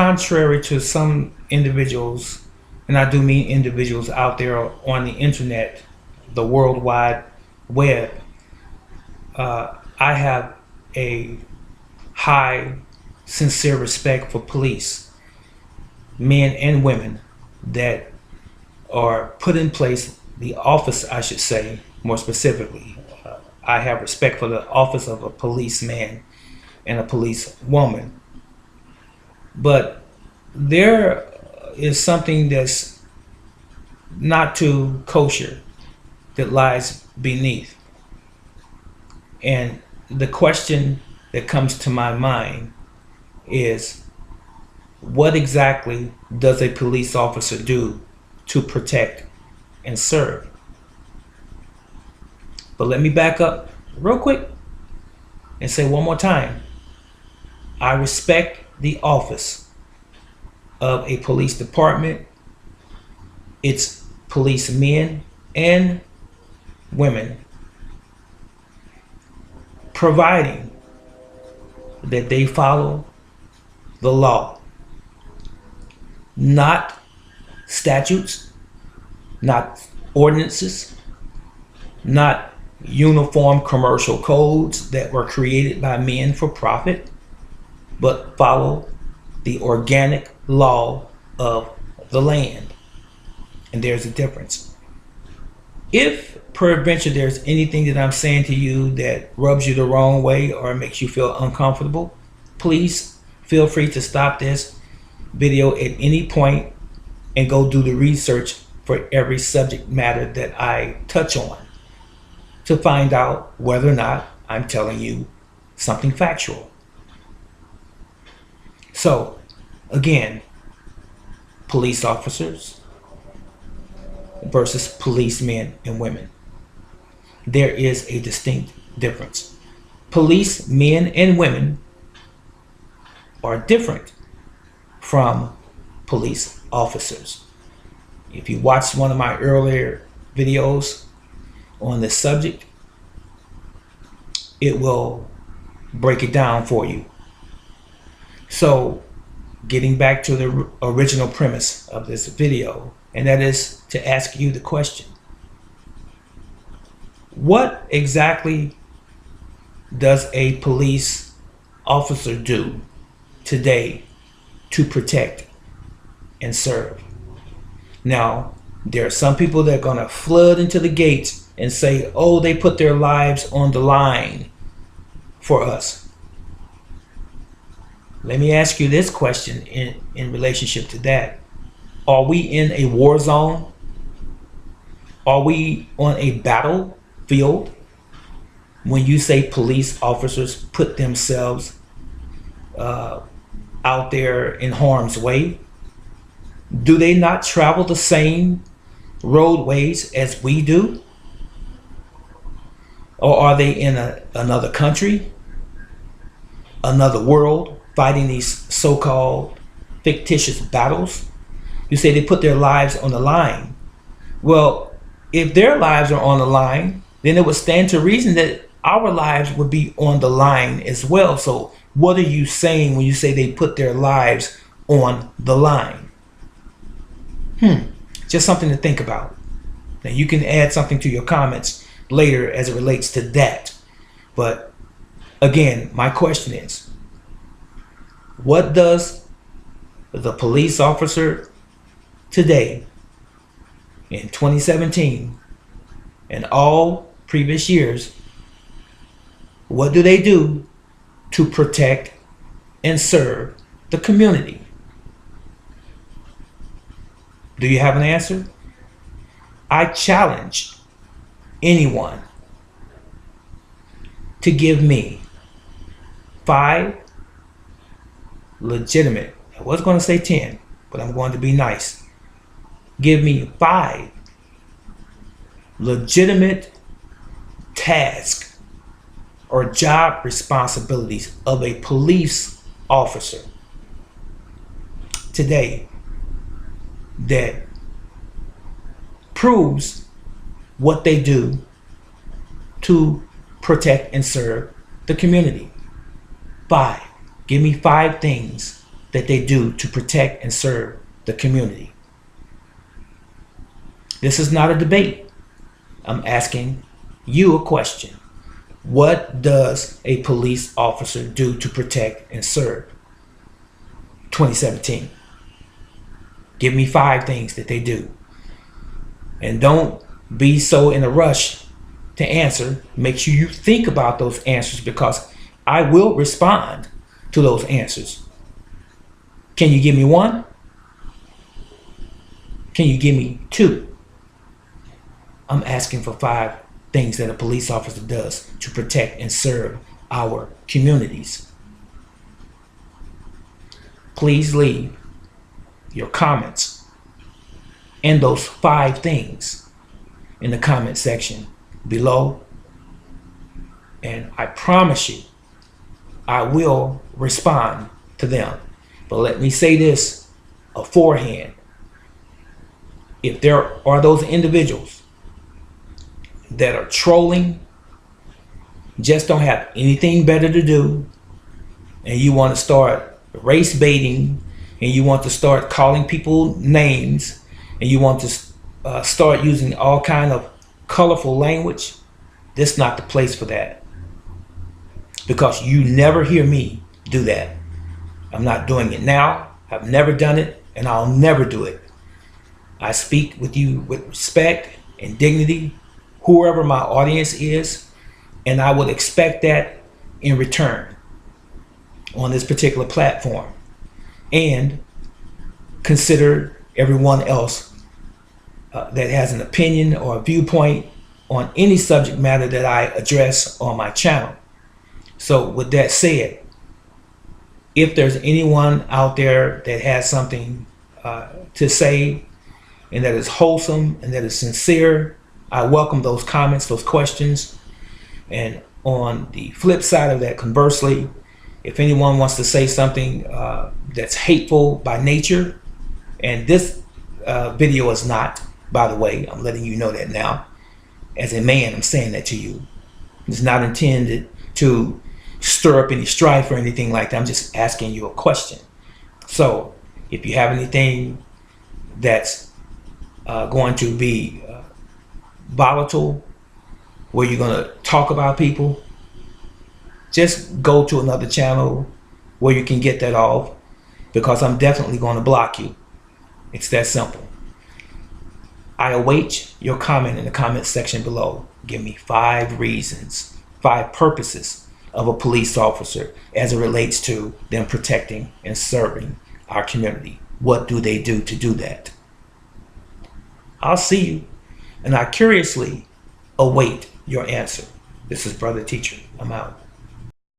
contrary to some individuals, and I do mean individuals out there on the internet, the World Wide Web, I have a high, sincere respect for police, men and women that are put in place, the office, I should say, more specifically. I have respect for the office of a policeman and a policewoman. But there is something that's not too kosher that lies beneath. And the question that comes to my mind is, what exactly does a police officer do to protect and serve? But let me back up real quick and say one more time, I respect the office of a police department, its policemen and women, providing that they follow the law, not statutes, not ordinances, not uniform commercial codes that were created by men for profit, but follow the organic law of the land. And there's a difference. If peradventure there's anything that I'm saying to you that rubs you the wrong way or makes you feel uncomfortable, please feel free to stop this video at any point and go do the research for every subject matter that I touch on to find out whether or not I'm telling you something factual. So, again, police officers versus policemen and women. There is a distinct difference. Police men and women are different from police officers. If you watched one of my earlier videos on this subject, it will break it down for you. So, getting back to the original premise of this video, and that is to ask you the question, what exactly does a police officer do today to protect and serve? Now, there are some people that are going to flood into the gates and say, oh, they put their lives on the line for us. Let me ask you this question in relationship to that. Are we in a war zone? Are we on a battlefield when you say police officers put themselves out there in harm's way? Do they not travel the same roadways as we do? Or are they in another country, another world, fighting these so-called fictitious battles? You say they put their lives on the line. Well, if their lives are on the line, then it would stand to reason that our lives would be on the line as well. So what are you saying when you say they put their lives on the line? Just something to think about. Now you can add something to your comments later as it relates to that. But again, my question is, what does the police officer today in 2017 and all previous years, what do they do to protect and serve the community? Do you have an answer? I challenge anyone to give me 5 legitimate, I was going to say 10, but I'm going to be nice. Give me 5 legitimate tasks or job responsibilities of a police officer today that proves what they do to protect and serve the community. 5. Give me 5 things that they do to protect and serve the community. This is not a debate. I'm asking you a question. What does a police officer do to protect and serve? 2017. Give me 5 things that they do. And don't be so in a rush to answer. Make sure you think about those answers, because I will respond to those answers. Can you give me 1? Can you give me 2? I'm asking for 5 things that a police officer does to protect and serve our communities. Please leave your comments and those 5 things in the comment section below, and I promise you I will respond to them. But let me say this aforehand: if there are those individuals that are trolling, just don't have anything better to do, and you want to start race baiting, and you want to start calling people names, and you want to start using all kind of colorful language, this is not the place for that. Because you never hear me do that. I'm not doing it now. I've never done it, and I'll never do it. I speak with you with respect and dignity, whoever my audience is, and I would expect that in return on this particular platform. And consider everyone else that has an opinion or a viewpoint on any subject matter that I address on my channel. So with that said, if there's anyone out there that has something to say, and that is wholesome and that is sincere, I welcome those comments, those questions. And on the flip side of that, conversely, if anyone wants to say something that's hateful by nature, and this video is not, by the way, I'm letting you know that now. As a man, I'm saying that to you. It's not intended to stir up any strife or anything like that. I'm just asking you a question. So if you have anything that's going to be volatile, where you're going to talk about people, just go to another channel where you can get that off, because I'm definitely going to block you. It's that simple. I await your comment in the comment section below. Give me 5 reasons, 5 purposes of a police officer as it relates to them protecting and serving our community. What do they do to do that? I'll see you, and I curiously await your answer. This is Brother Teacher. I'm out.